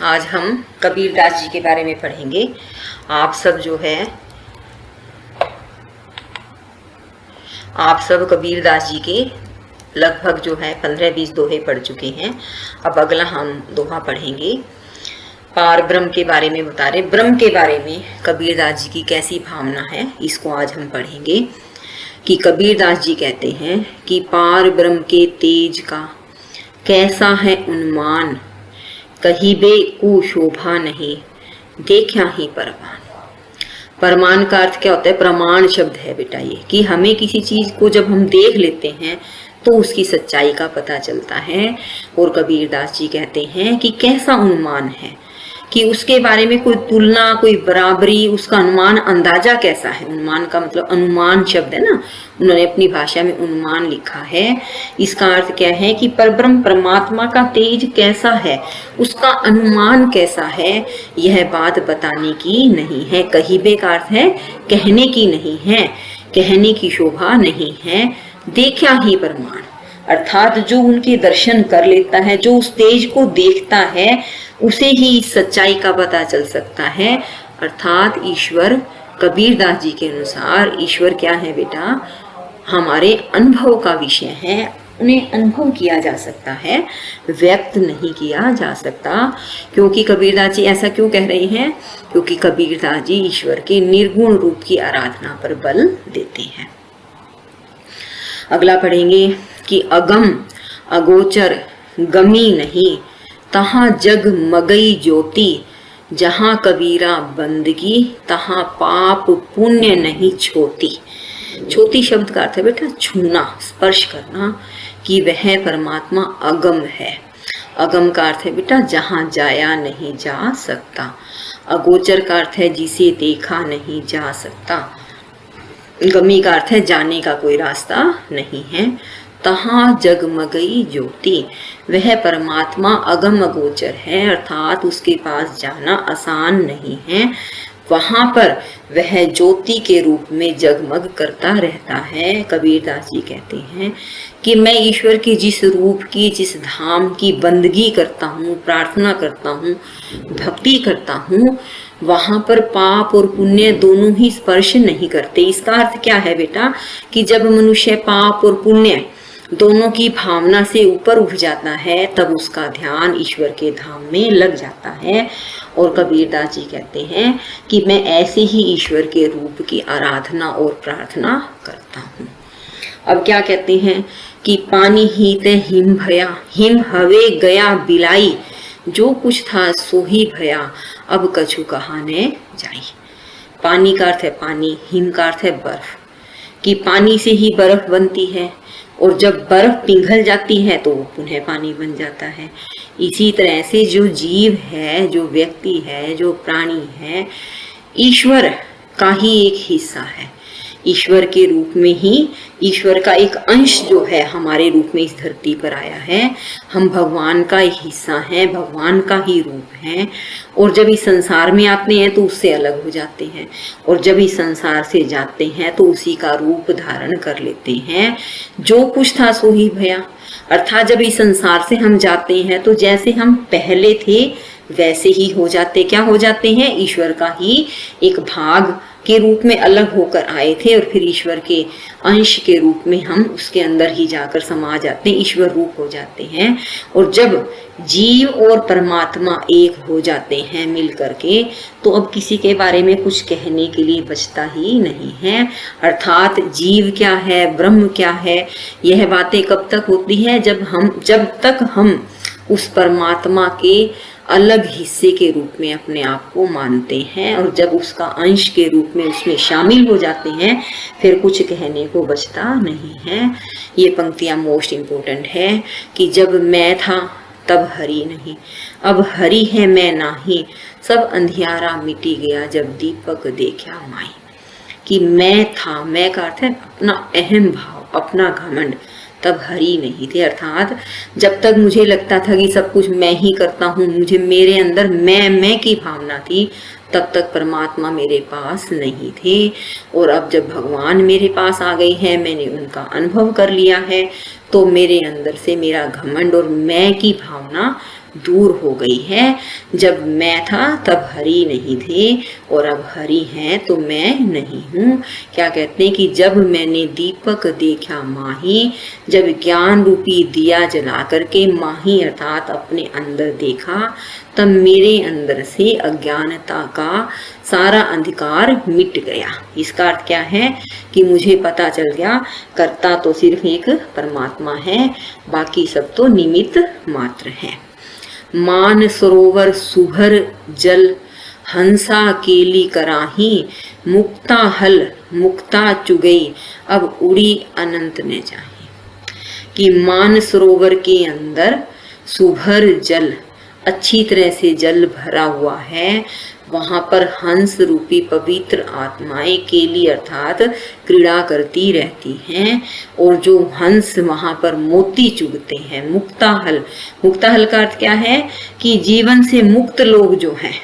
आज हम कबीरदास जी के बारे में पढ़ेंगे। आप सब कबीरदास जी के लगभग 15-20 दोहे पढ़ चुके हैं। अब अगला हम दोहा पढ़ेंगे। पार ब्रह्म के बारे में बता रहे, ब्रह्म के बारे में कबीरदास जी की कैसी भावना है, इसको आज हम पढ़ेंगे। कि कबीरदास जी कहते हैं कि पार ब्रह्म के तेज का कैसा है उन्मान, कहिबे को शोभा नहीं, देखा ही परमान। परमान का अर्थ क्या होता है? प्रमाण शब्द है बेटा ये, कि हमें किसी चीज को जब हम देख लेते हैं तो उसकी सच्चाई का पता चलता है। और कबीरदास जी कहते हैं कि कैसा अनुमान है, कि उसके बारे में कोई तुलना, कोई बराबरी, उसका अनुमान, अंदाजा कैसा है। अनुमान का मतलब अनुमान शब्द है ना, उन्होंने अपनी भाषा में अनुमान लिखा है। इसका अर्थ क्या है कि परब्रह्म परमात्मा का तेज कैसा है, उसका अनुमान कैसा है, यह बात बताने की नहीं है। कहिबे का अर्थ है कहने की नहीं है, कहने की शोभा नहीं है, देखा ही प्रमाण। अर्थात जो उनके दर्शन कर लेता है, जो उस तेज को देखता है, उसे ही इस सच्चाई का पता चल सकता है। अर्थात ईश्वर, कबीरदास जी के अनुसार ईश्वर क्या है बेटा? हमारे अनुभव का विषय है। उन्हें अनुभव किया जा सकता है, व्यक्त नहीं किया जा सकता। क्योंकि कबीरदास जी ऐसा क्यों कह रहे हैं? क्योंकि कबीरदास जी ईश्वर के निर्गुण रूप की आराधना पर बल देते हैं। अगला पढ़ेंगे कि अगम अगोचर गमी नहीं, तहाँ जग मगई ज्योति, जहाँ कबीरा बंदगी, तहाँ पाप पुण्य नहीं छोती। छोती शब्द का अर्थ है बेटा छूना, स्पर्श करना, कि वह परमात्मा अगम है। अगम का अर्थ है बेटा जहाँ जाया नहीं जा सकता। अगोचर का अर्थ है जिसे देखा नहीं जा सकता। गमी का अर्थ है जाने का कोई रास्ता नहीं है। तहाँ जगमगई ज्योति, वह परमात्मा अगम अगोचर है, अर्थात उसके पास जाना आसान नहीं है। वहां पर वह ज्योति के रूप में जगमग करता रहता है। कबीरदास जी कहते हैं कि मैं ईश्वर के जिस रूप की, जिस धाम की बंदगी करता हूँ, प्रार्थना करता हूँ, भक्ति करता हूँ, वहां पर पाप और पुण्य दोनों ही स्पर्श नहीं करते। इसका अर्थ क्या है बेटा? कि जब मनुष्य पाप और पुण्य दोनों की भावना से ऊपर उठ जाता है, तब उसका ध्यान ईश्वर के धाम में लग जाता है। और कबीरदास जी कहते हैं कि मैं ऐसे ही ईश्वर के रूप की आराधना और प्रार्थना करता हूँ। अब क्या कहते हैं कि पानी ही ते हिम भया, हिम हवे गया बिलाई, जो कुछ था सो ही भया, अब कछु कहाने जाई। पानी का अर्थ है पानी, हिम का अर्थ है बर्फ, कि पानी से ही बर्फ बनती है, और जब बर्फ पिघल जाती है तो वो पुनः पानी बन जाता है। इसी तरह से जो जीव है, जो व्यक्ति है, जो प्राणी है, ईश्वर का ही एक हिस्सा है। ईश्वर के रूप में ही, ईश्वर का एक अंश जो है हमारे रूप में इस धरती पर आया है। हम भगवान का एक हिस्सा हैं, भगवान का ही रूप है। और जब इस संसार में आते हैं तो उससे अलग हो जाते हैं, और जब इस संसार से जाते हैं तो उसी का रूप धारण कर लेते हैं। जो कुछ था सो ही भया, अर्थात जब इस संसार से हम जाते हैं तो जैसे हम पहले थे वैसे ही हो जाते। क्या हो जाते हैं? ईश्वर का ही एक भाग के रूप में अलग होकर आए थे, और फिर ईश्वर के अंश के रूप में हम उसके अंदर ही जाकर समा जाते हैं, ईश्वर रूप हो जाते हैं। और जब जीव और परमात्मा एक हो जाते हैं मिल करके, तो अब किसी के बारे में कुछ कहने के लिए बचता ही नहीं है। अर्थात जीव क्या है, ब्रह्म क्या है, यह बातें कब तक होती है? जब तक हम उस परमात्मा के अलग हिस्से के रूप में अपने आप को मानते हैं, और जब उसका अंश के रूप में उसमें शामिल हो जाते हैं, फिर कुछ कहने को बचता नहीं है। ये पंक्तियां मोस्ट इम्पोर्टेंट है कि जब मैं था तब हरि नहीं, अब हरि है मैं नाही, सब अंधियारा मिटी गया जब दीपक देखा माई। कि मैं था, मैं का अर्थ है अपना अहम भाव, अपना घमंड, तब हरि नहीं थे। अर्थात जब तक मुझे लगता था कि सब कुछ मैं ही करता हूँ, मुझे मेरे अंदर मैं की भावना थी, तब तक परमात्मा मेरे पास नहीं थे। और अब जब भगवान मेरे पास आ गई है, मैंने उनका अनुभव कर लिया है, तो मेरे अंदर से मेरा घमंड और मैं की भावना दूर हो गई है। जब मैं था तब हरि नहीं थे और अब हरि हैं तो मैं नहीं हूँ। क्या कहते हैं कि जब मैंने दीपक देखा माही, जब ज्ञान रूपी दिया जला करके माही अर्थात अपने अंदर देखा, तब मेरे अंदर से अज्ञानता का सारा अंधकार मिट गया। इसका अर्थ क्या है कि मुझे पता चल गया कर्ता तो सिर्फ एक परमात्मा है, बाकी सब तो निमित्त मात्र है। मान सरोवर सुभर जल हंसा केली कराही, मुक्ता हल मुक्ता चुगई अब उड़ी अनंत ने जाही। कि मान सरोवर के अंदर सुभर जल, अच्छी तरह से जल भरा हुआ है, वहां पर हंस रूपी पवित्र आत्माएं केली अर्थात क्रीड़ा करती रहती हैं, और जो हंस वहां पर मोती चुगते हैं। मुक्ताहल, मुक्ताहल का अर्थ क्या है कि जीवन से मुक्त लोग जो हैं,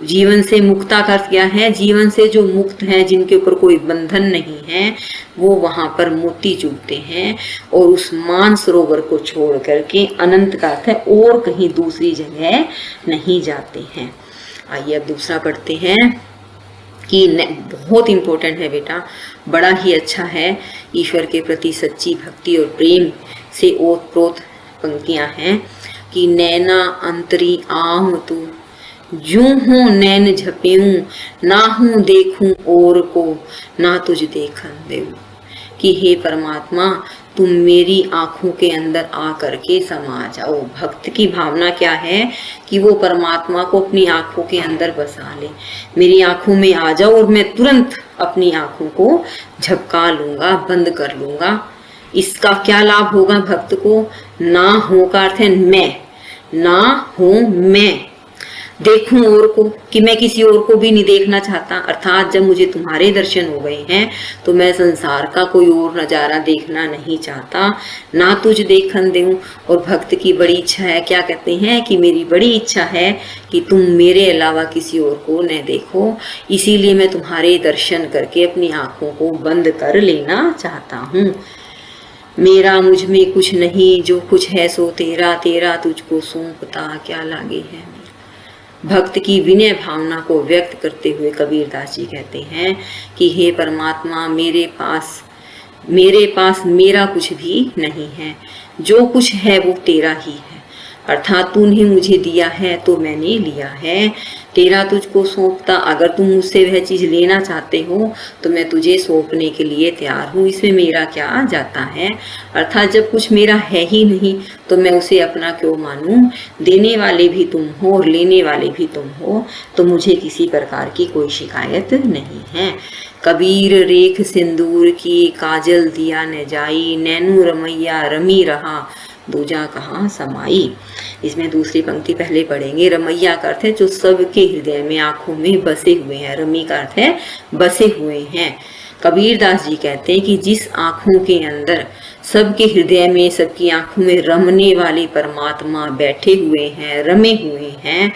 जीवन से मुक्ता का अर्थ क्या है, जीवन से जो मुक्त हैं, जिनके ऊपर कोई बंधन नहीं है, वो वहां पर मोती चुगते हैं और उस मान सरोवर को छोड़ करके अनंत का अर्थ है और कहीं दूसरी जगह नहीं जाते हैं। आइए अब दूसरा पढ़ते हैं कि बहुत इंपॉर्टेंट है बेटा, बड़ा ही अच्छा है। ईश्वर के प्रति सच्ची भक्ति और प्रेम से ओतप्रोत पंक्तियां हैं कि नैना अंतरी आह तू, यूं हूँ नैन झपेऊं, ना हूँ देखूं और को, ना तुझ देखन देऊं। कि हे परमात्मा, तुम मेरी आंखों के अंदर आ करके समा जाओ। भक्त की भावना क्या है कि वो परमात्मा को अपनी आंखों के अंदर बसा ले। मेरी आंखों में आ जाओ और मैं तुरंत अपनी आंखों को झपका लूंगा, बंद कर लूंगा। इसका क्या लाभ होगा भक्त को? ना हो का अर्थ है मैं, ना हो मैं देखूं और को, कि मैं किसी और को भी नहीं देखना चाहता। अर्थात जब मुझे तुम्हारे दर्शन हो गए हैं तो मैं संसार का कोई और नजारा देखना नहीं चाहता। ना तुझ देखन देऊं। और भक्त की बड़ी इच्छा है, क्या कहते हैं कि मेरी बड़ी इच्छा है कि तुम मेरे अलावा किसी और को न देखो, इसीलिए मैं तुम्हारे दर्शन करके अपनी आंखों को बंद कर लेना चाहता हूँ। मेरा मुझ में कुछ नहीं, जो कुछ है सो तेरा, तेरा तुझको सौंपता क्या लागे है। भक्त की विनय भावना को व्यक्त करते हुए कबीरदास जी कहते हैं कि हे परमात्मा, मेरे पास मेरा कुछ भी नहीं है, जो कुछ है वो तेरा ही है। अर्थात तूने मुझे दिया है तो मैंने लिया है। तेरा तुझको सौंपता, अगर तुम मुझसे वह चीज लेना चाहते हो तो मैं तुझे सौंपने के लिए तैयार हूँ, इसमें मेरा क्या जाता है। अर्थात जब कुछ मेरा है ही नहीं तो मैं उसे अपना क्यों मानूं। देने वाले भी तुम हो और लेने वाले भी तुम हो, तो मुझे किसी प्रकार की कोई शिकायत नहीं है। कबीर रेख सिंदूर की, काजल दिया न जाई, नैनू रमैया रमी रहा, दूजा कहाँ समाई। इसमें दूसरी पंक्ति पहले पढ़ेंगे। रमैया का अर्थ है जो सबके हृदय में, आंखों में बसे हुए हैं। रमी का अर्थ है बसे हुए हैं। कबीरदास जी कहते हैं कि जिस आंखों के अंदर, सबके हृदय में, सबकी आंखों में रमने वाले परमात्मा बैठे हुए हैं, रमे हुए हैं,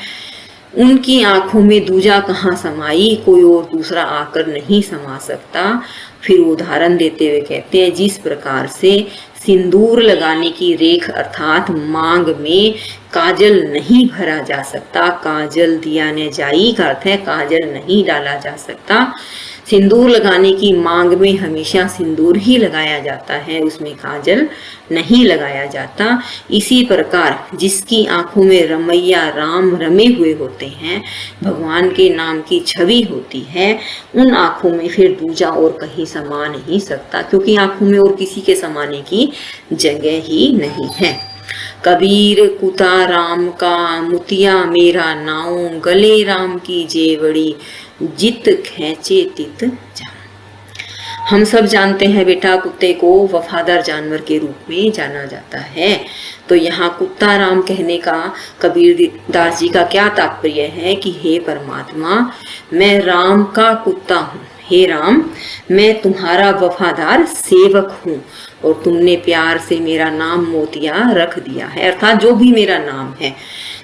उनकी आंखों में दूजा कहाँ समाई, कोई और दूसरा आकर नहीं समा सकता। फिर उदाहरण देते हुए कहते हैं, जिस प्रकार से सिंदूर लगाने की रेख अर्थात मांग में काजल नहीं भरा जा सकता, काजल दिया न जाई का अर्थ है काजल नहीं डाला जा सकता। सिंदूर लगाने की मांग में हमेशा सिंदूर ही लगाया जाता है, उसमें काजल नहीं लगाया जाता। इसी प्रकार जिसकी आंखों में रमैया राम रमे हुए होते हैं, भगवान के नाम की छवि होती है, उन आंखों में फिर दूजा और कहीं समा नहीं सकता, क्योंकि आंखों में और किसी के समाने की जगह ही नहीं है। कबीर कुता राम का मुतिया मेरा नाऊ, गले राम की जेवड़ी जित खेचे तित जा। हम सब जानते हैं बेटा, कुत्ते को वफादार जानवर के रूप में जाना जाता है। तो यहाँ कुत्ता राम कहने का कबीरदास जी का क्या तात्पर्य है कि हे परमात्मा, मैं राम का कुत्ता हूँ। हे राम, मैं तुम्हारा वफादार सेवक हूँ और तुमने प्यार से मेरा नाम मोतिया रख दिया है, अर्थात जो भी मेरा नाम है।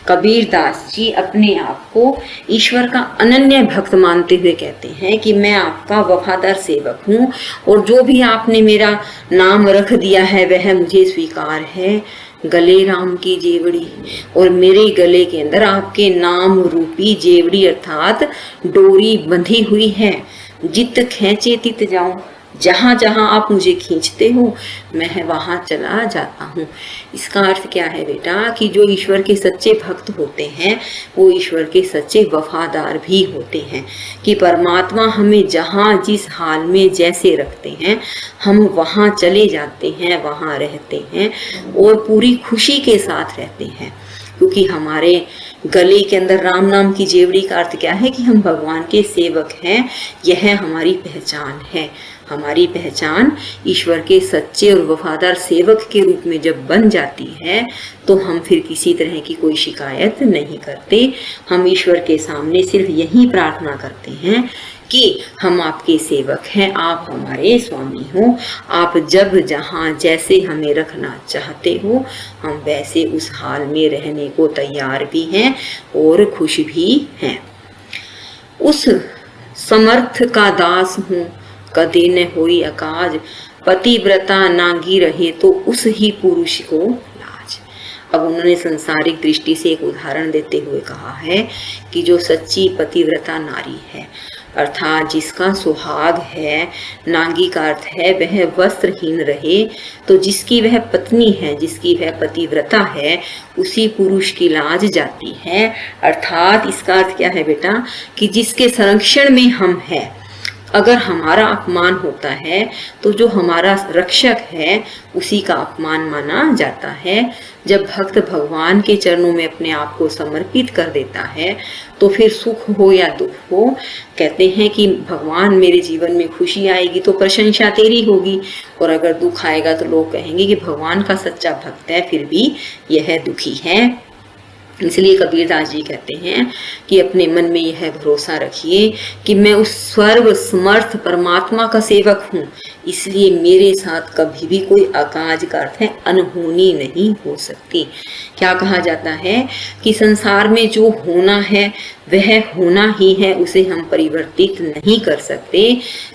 कबीरदास जी अपने आप को ईश्वर का अनन्य भक्त मानते हुए कहते हैं कि मैं आपका वफादार सेवक हूँ और जो भी आपने मेरा नाम रख दिया है वह मुझे स्वीकार है। गले राम की जेवड़ी, और मेरे गले के अंदर आपके नाम रूपी जेवड़ी अर्थात डोरी बंधी हुई है। जित खींचे तित जाऊं, जहां जहां आप मुझे खींचते हो मैं वहां चला जाता हूँ। इसका अर्थ क्या है बेटा कि जो ईश्वर के सच्चे भक्त होते हैं वो ईश्वर के सच्चे वफादार भी होते हैं, कि परमात्मा हमें जहां जिस हाल में जैसे रखते हैं हम वहां चले जाते हैं, वहां रहते हैं और पूरी खुशी के साथ रहते हैं। क्योंकि हमारे गले के अंदर राम नाम की जेवड़ी का अर्थ क्या है कि हम भगवान के सेवक हैं, यह हमारी पहचान है। हमारी पहचान ईश्वर के सच्चे और वफादार सेवक के रूप में जब बन जाती है तो हम फिर किसी तरह की कोई शिकायत नहीं करते। हम ईश्वर के सामने सिर्फ यही प्रार्थना करते हैं कि हम आपके सेवक हैं, आप हमारे स्वामी हो, आप जब जहाँ जैसे हमें रखना चाहते हो हम वैसे उस हाल में रहने को तैयार भी हैं और खुश भी हैं। उस समर्थ का दास हूँ कदे न होई अकाज, पतिव्रता नांगी रहे तो उस ही पुरुष को लाज। अब उन्होंने संसारिक दृष्टि से एक उदाहरण देते हुए कहा है कि जो सच्ची पतिव्रता नारी है अर्थात जिसका सुहाग है, नांगी का अर्थ है वह वस्त्रहीन रहे, तो जिसकी वह पत्नी है, जिसकी वह पतिव्रता है उसी पुरुष की लाज जाती है। अर्थात इसका अर्थ क्या है बेटा कि जिसके संरक्षण में हम हैं, अगर हमारा अपमान होता है तो जो हमारा रक्षक है उसी का अपमान माना जाता है। जब भक्त भगवान के चरणों में अपने आप को समर्पित कर देता है तो फिर सुख हो या दुख हो, कहते हैं कि भगवान मेरे जीवन में खुशी आएगी तो प्रशंसा तेरी होगी, और अगर दुख आएगा तो लोग कहेंगे कि भगवान का सच्चा भक्त है फिर भी यह दुखी है। इसलिए कबीरदास जी कहते हैं कि अपने मन में यह भरोसा रखिए कि मैं उस सर्व समर्थ परमात्मा का सेवक हूँ, इसलिए मेरे साथ कभी भी कोई अकाज का अर्थ है अनहोनी नहीं हो सकती। क्या कहा जाता है कि संसार में जो होना है वह होना ही है, उसे हम परिवर्तित नहीं कर सकते,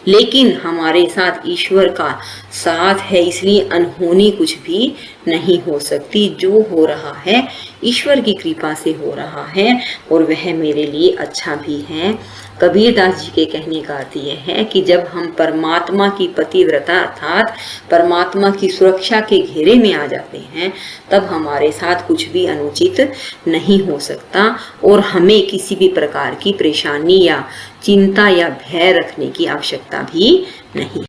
लेकिन हमारे साथ ईश्वर का साथ है इसलिए अनहोनी कुछ भी नहीं हो सकती। जो हो रहा है ईश्वर की कृपा से हो रहा है और वह मेरे लिए अच्छा भी है। कबीरदास जी के कहने का अर्थ यह है कि जब हम परमात्मा की पतिव्रता अर्थात परमात्मा की सुरक्षा के घेरे में आ जाते हैं तब हमारे साथ कुछ भी अनुचित नहीं हो सकता और हमें किसी भी प्रकार की परेशानी या चिंता या भय रखने की आवश्यकता भी नहीं।